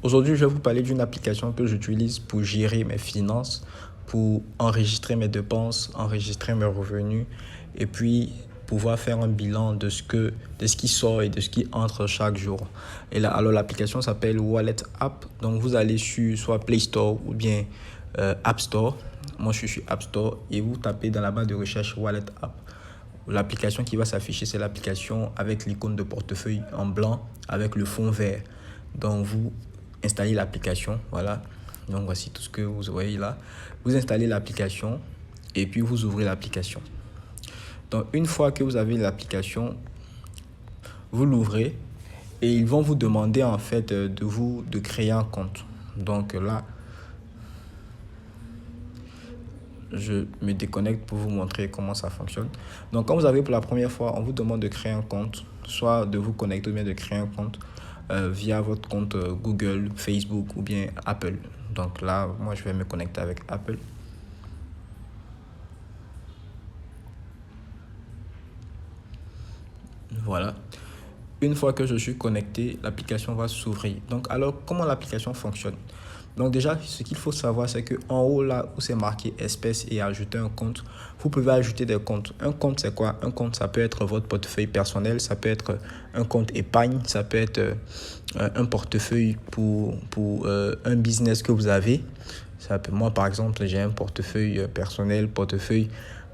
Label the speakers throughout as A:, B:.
A: Aujourd'hui, je vais vous parler d'une application que j'utilise pour gérer mes finances, pour enregistrer mes dépenses, enregistrer mes revenus et puis pouvoir faire un bilan de ce qui sort et de ce qui entre chaque jour. Et là, alors l'application s'appelle Wallet App. Donc vous allez sur soit Play Store ou bien App Store. Moi, je suis sur App Store et vous tapez dans la barre de recherche Wallet App. L'application qui va s'afficher, c'est l'application avec l'icône de portefeuille en blanc avec le fond vert. Donc vous installez l'application, voilà. Donc voici tout ce que vous voyez là. Vous installez l'application et puis vous ouvrez l'application. Donc une fois que vous avez l'application, vous l'ouvrez et ils vont vous demander en fait de créer un compte. Donc là, je me déconnecte pour vous montrer comment ça fonctionne. Donc quand vous avez pour la première fois, on vous demande de créer un compte, soit de vous connecter ou bien de créer un compte via votre compte Google, Facebook ou bien Apple. Donc là, moi je vais me connecter avec Apple. Voilà. Une fois que je suis connecté, l'application va s'ouvrir. Donc alors, comment l'application fonctionne? Donc déjà, ce qu'il faut savoir, c'est qu'en haut, là où c'est marqué espèces et ajouter un compte, vous pouvez ajouter des comptes. Un compte, c'est quoi? Un compte, ça peut être votre portefeuille personnel, ça peut être un compte épargne, ça peut être un portefeuille pour un business que vous avez. Moi, par exemple, j'ai un portefeuille personnel, portefeuille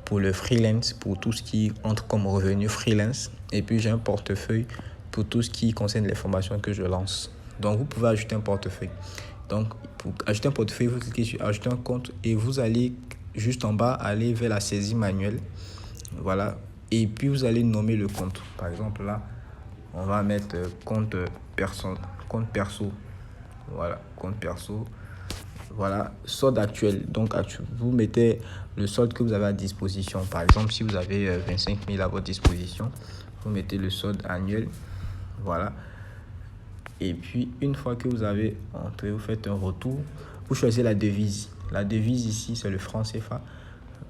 A: pour le freelance, pour tout ce qui entre comme revenu freelance. Et puis, j'ai un portefeuille pour tout ce qui concerne les formations que je lance. Donc, vous pouvez ajouter un portefeuille. Donc, pour ajouter un portefeuille, vous cliquez sur ajouter un compte et vous allez juste en bas aller vers la saisie manuelle. Voilà. Et puis, vous allez nommer le compte. Par exemple, là, on va mettre compte perso. Voilà, compte perso. Voilà, solde actuel. Donc, vous mettez le solde que vous avez à disposition. Par exemple, si vous avez 25 000 à votre disposition, vous mettez le solde annuel. Voilà. Et puis, une fois que vous avez entré, vous faites un retour. Vous choisissez la devise. La devise ici, c'est le franc CFA.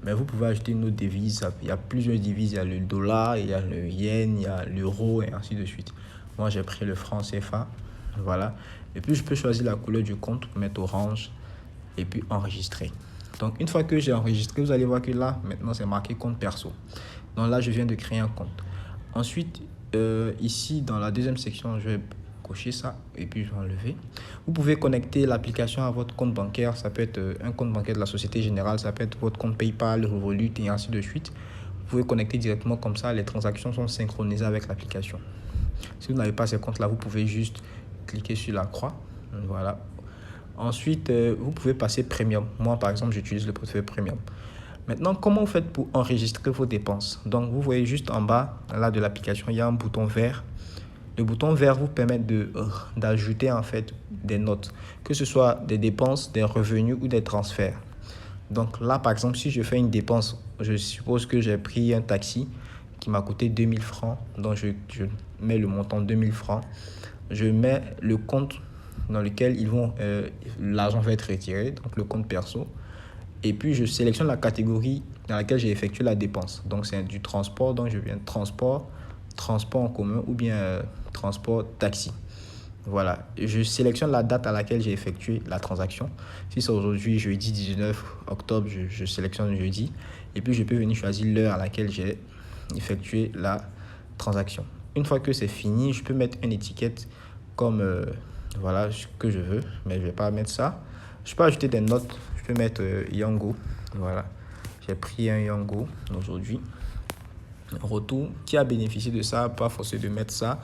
A: Mais vous pouvez ajouter une autre devise. Il y a plusieurs devises. Il y a le dollar, il y a le yen, il y a l'euro et ainsi de suite. Moi, j'ai pris le franc CFA. Voilà. Et puis, je peux choisir la couleur du compte pour mettre orange et puis enregistrer. Donc, une fois que j'ai enregistré, vous allez voir que là, maintenant, c'est marqué compte perso. Donc là, je viens de créer un compte. Ensuite, ici, dans la deuxième section, je vais cocher ça et puis je vais enlever. Vous pouvez connecter l'application à votre compte bancaire. Ça peut être un compte bancaire de la Société Générale, ça peut être votre compte PayPal, Revolut et ainsi de suite. Vous pouvez connecter directement comme ça. Les transactions sont synchronisées avec l'application. Si vous n'avez pas ces comptes-là, vous pouvez juste cliquer sur la croix. Voilà. Ensuite, vous pouvez passer Premium. Moi, par exemple, j'utilise le portefeuille Premium. Maintenant, comment vous faites pour enregistrer vos dépenses? Donc, vous voyez juste en bas là, de l'application, il y a un bouton vert. Le bouton vert vous permet d'ajouter en fait des notes, que ce soit des dépenses, des revenus ou des transferts. Donc là, par exemple, si je fais une dépense, je suppose que j'ai pris un taxi qui m'a coûté 2000 francs. Donc, je mets le montant 2000 francs. Je mets le compte dans lequel l'argent va être retiré, donc le compte perso. Et puis, je sélectionne la catégorie dans laquelle j'ai effectué la dépense. Donc, c'est du transport. Donc, je viens de transport en commun ou bien transport taxi. Voilà. Je sélectionne la date à laquelle j'ai effectué la transaction. Si c'est aujourd'hui, jeudi 19 octobre, je sélectionne jeudi. Et puis, je peux venir choisir l'heure à laquelle j'ai effectué la transaction. Une fois que c'est fini, je peux mettre une étiquette comme voilà ce que je veux. Mais je ne vais pas mettre ça. Je peux ajouter des notes. Je peux mettre Yango. Voilà. J'ai pris un Yango aujourd'hui. Retour, qui a bénéficié de ça, pas forcé de mettre ça,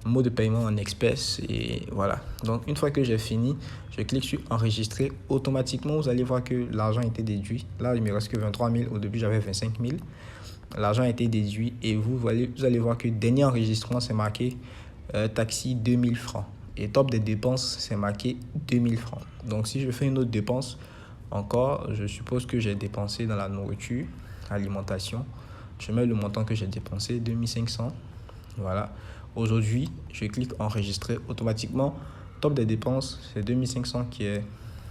A: mot de paiement en espèces et voilà. Donc une fois que j'ai fini, je clique sur enregistrer. Automatiquement, vous allez voir que l'argent a été déduit. Là, il me reste que 23 000. Au début, j'avais 25 000. L'argent a été déduit et vous allez voir que dernier enregistrement, c'est marqué taxi 2000 francs. Et top des dépenses, c'est marqué 2000 francs. Donc si je fais une autre dépense, encore, je suppose que j'ai dépensé dans la nourriture, alimentation. Je mets le montant que j'ai dépensé, 2500. Voilà. Aujourd'hui, je clique enregistrer. Automatiquement, top des dépenses, c'est 2500 qui est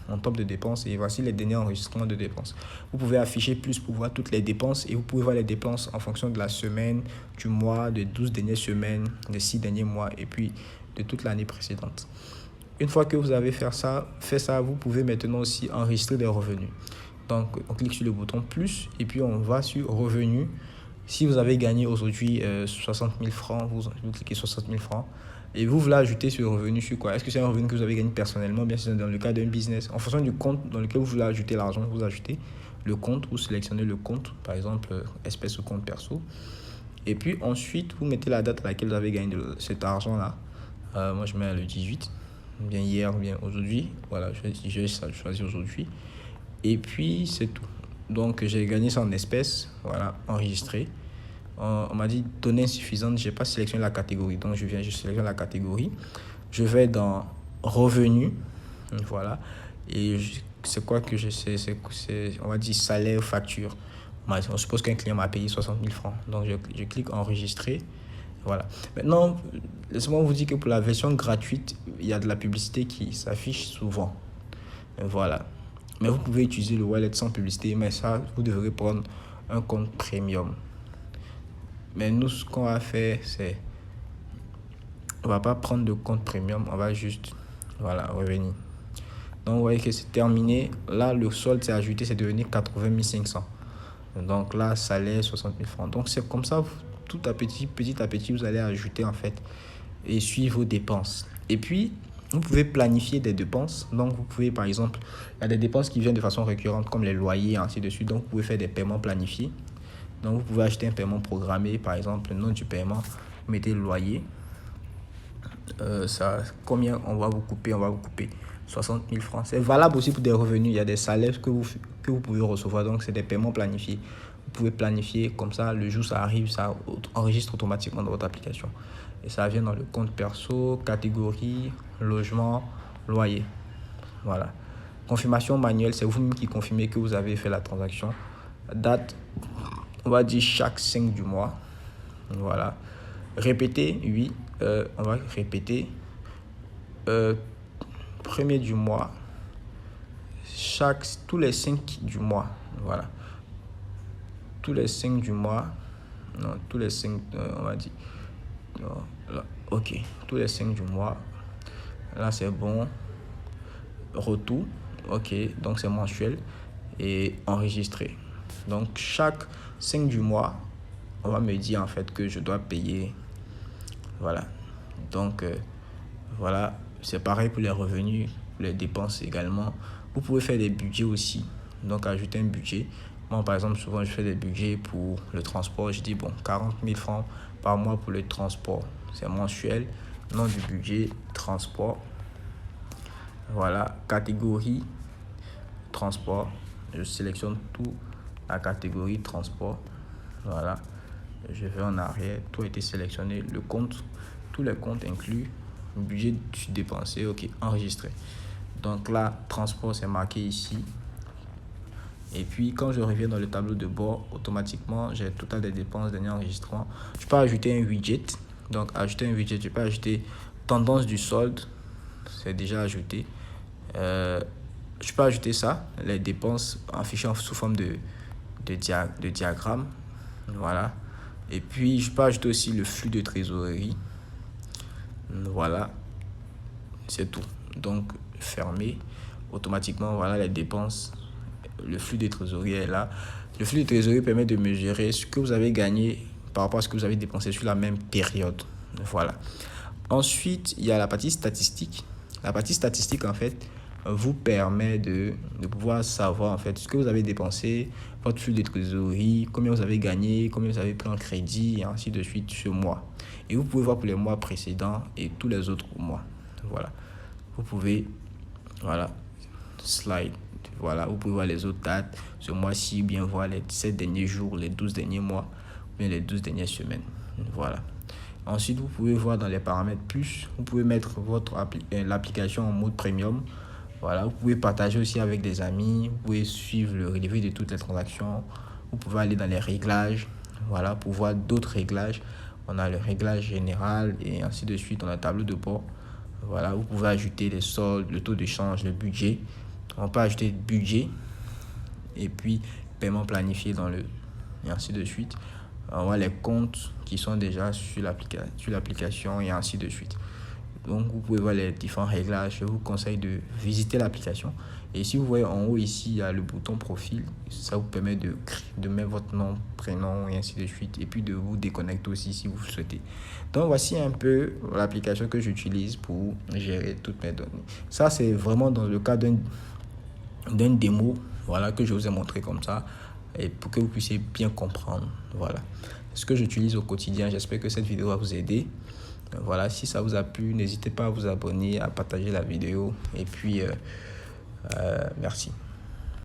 A: en top de dépenses. Et voici les derniers enregistrements de dépenses. Vous pouvez afficher plus pour voir toutes les dépenses. Et vous pouvez voir les dépenses en fonction de la semaine, du mois, des 12 dernières semaines, des 6 derniers mois et puis de toute l'année précédente. une fois que vous avez fait ça, vous pouvez maintenant aussi enregistrer des revenus. Donc, on clique sur le bouton plus et puis on va sur revenus. Si vous avez gagné aujourd'hui 60 000 francs, vous cliquez 60 000 francs et vous voulez ajouter ce revenu sur quoi? Est-ce que c'est un revenu que vous avez gagné personnellement? Bien sûr, dans le cas d'un business. En fonction du compte dans lequel vous voulez ajouter l'argent, vous ajoutez le compte, vous sélectionnez le compte, par exemple, espèce ou compte perso. Et puis ensuite, vous mettez la date à laquelle vous avez gagné cet argent-là. Moi, je mets le 18, bien hier, bien aujourd'hui. Voilà, je choisis aujourd'hui. Et puis, c'est tout. Donc, j'ai gagné ça en espèces, voilà, enregistré. On m'a dit données insuffisantes, je n'ai pas sélectionné la catégorie. Donc, je sélectionne la catégorie. Je vais dans revenus, voilà. Et c'est quoi que je sais? On va dire salaire ou facture. On suppose qu'un client m'a payé 60 000 francs. Donc, je clique enregistrer. Voilà. Maintenant, laissez-moi vous dire que pour la version gratuite, il y a de la publicité qui s'affiche souvent. Voilà. Mais vous pouvez utiliser le wallet sans publicité, mais ça, vous devrez prendre un compte premium. Mais nous, ce qu'on va faire, c'est... On va pas prendre de compte premium, on va juste... Voilà, revenir. Donc, vous voyez que c'est terminé. Là, le solde s'est ajouté, c'est devenu 80 500. Donc là, salaire 60 000 francs. Donc, c'est comme ça, petit à petit, vous allez ajouter, en fait, et suivre vos dépenses. Et puis, vous pouvez planifier des dépenses. Donc, vous pouvez, par exemple, il y a des dépenses qui viennent de façon récurrente, comme les loyers, ainsi de suite. Donc, vous pouvez faire des paiements planifiés. Donc, vous pouvez acheter un paiement programmé. Par exemple, le nom du paiement, vous mettez le loyer. Combien on va vous couper? On va vous couper 60 000 francs. C'est valable aussi pour des revenus. Il y a des salaires que vous pouvez recevoir. Donc, c'est des paiements planifiés. Vous pouvez planifier comme ça. Le jour, ça arrive, ça enregistre automatiquement dans votre application. Et ça vient dans le compte perso, catégorie, logement, loyer. Voilà. Confirmation manuelle, c'est vous-même qui confirmez que vous avez fait la transaction. Date, on va dire chaque 5 du mois. Voilà. Répéter, oui. On va répéter. Premier du mois. Tous les 5 du mois. Voilà. Tous les 5 du mois. Non, tous les 5, on va dire. Là, ok, tous les 5 du mois. Là, c'est bon. Retour. Ok, donc c'est mensuel. Et enregistré. Donc, chaque 5 du mois, on va me dire en fait que je dois payer. Voilà. Donc, voilà. C'est pareil pour les revenus, pour les dépenses également. Vous pouvez faire des budgets aussi. Donc, ajouter un budget. Moi, par exemple, souvent, je fais des budgets pour le transport. Je dis, bon, 40 000 francs par mois pour le transport. C'est mensuel. Nom du budget, transport. Voilà, catégorie, transport. Je sélectionne tout la catégorie transport. Voilà, je vais en arrière. Tout a été sélectionné. Le compte, tous les comptes inclus. Budget dépensé, ok, enregistré. Donc là, transport, c'est marqué ici. Et puis, quand je reviens dans le tableau de bord, automatiquement, j'ai le total des dépenses, dernier enregistrement. Je peux ajouter un widget. Donc, ajouter un widget, je peux ajouter tendance du solde. C'est déjà ajouté. Je peux ajouter ça, les dépenses affichées sous forme de diagramme. Voilà. Et puis, je peux ajouter aussi le flux de trésorerie. Voilà. C'est tout. Donc, fermer. Automatiquement, voilà les dépenses. Le flux de trésorerie est là. Le flux de trésorerie permet de mesurer ce que vous avez gagné par rapport à ce que vous avez dépensé sur la même période. Voilà. Ensuite, il y a la partie statistique. La partie statistique, en fait, vous permet de pouvoir savoir, en fait, ce que vous avez dépensé, votre flux de trésorerie, combien vous avez gagné, combien vous avez pris en crédit, et ainsi de suite ce mois. Et vous pouvez voir pour les mois précédents et tous les autres mois. Voilà. Vous pouvez, voilà, slide. Voilà, vous pouvez voir les autres dates, ce mois-ci, bien voir les 7 derniers jours, les 12 derniers mois, bien les 12 dernières semaines. Voilà. Ensuite, vous pouvez voir dans les paramètres plus, vous pouvez mettre l'application en mode premium. Voilà, vous pouvez partager aussi avec des amis, vous pouvez suivre le relevé de toutes les transactions. Vous pouvez aller dans les réglages, voilà, pour voir d'autres réglages. On a le réglage général et ainsi de suite. On a le tableau de bord. Voilà, vous pouvez ajouter les soldes, le taux de change, le budget. On peut ajouter budget et puis paiement planifié et ainsi de suite. On voit les comptes qui sont déjà sur l'application et ainsi de suite. Donc vous pouvez voir les différents réglages. Je vous conseille de visiter l'application. Et si vous voyez en haut ici, il y a le bouton profil. Ça vous permet de mettre votre nom, prénom et ainsi de suite. Et puis de vous déconnecter aussi si vous le souhaitez. Donc voici un peu l'application que j'utilise pour gérer toutes mes données. Ça, c'est vraiment dans le cas d'un démo, voilà, que je vous ai montré comme ça. Et pour que vous puissiez bien comprendre, voilà, ce que j'utilise au quotidien. J'espère que cette vidéo va vous aider. Voilà, si ça vous a plu, n'hésitez pas à vous abonner, à partager la vidéo. Et puis, merci.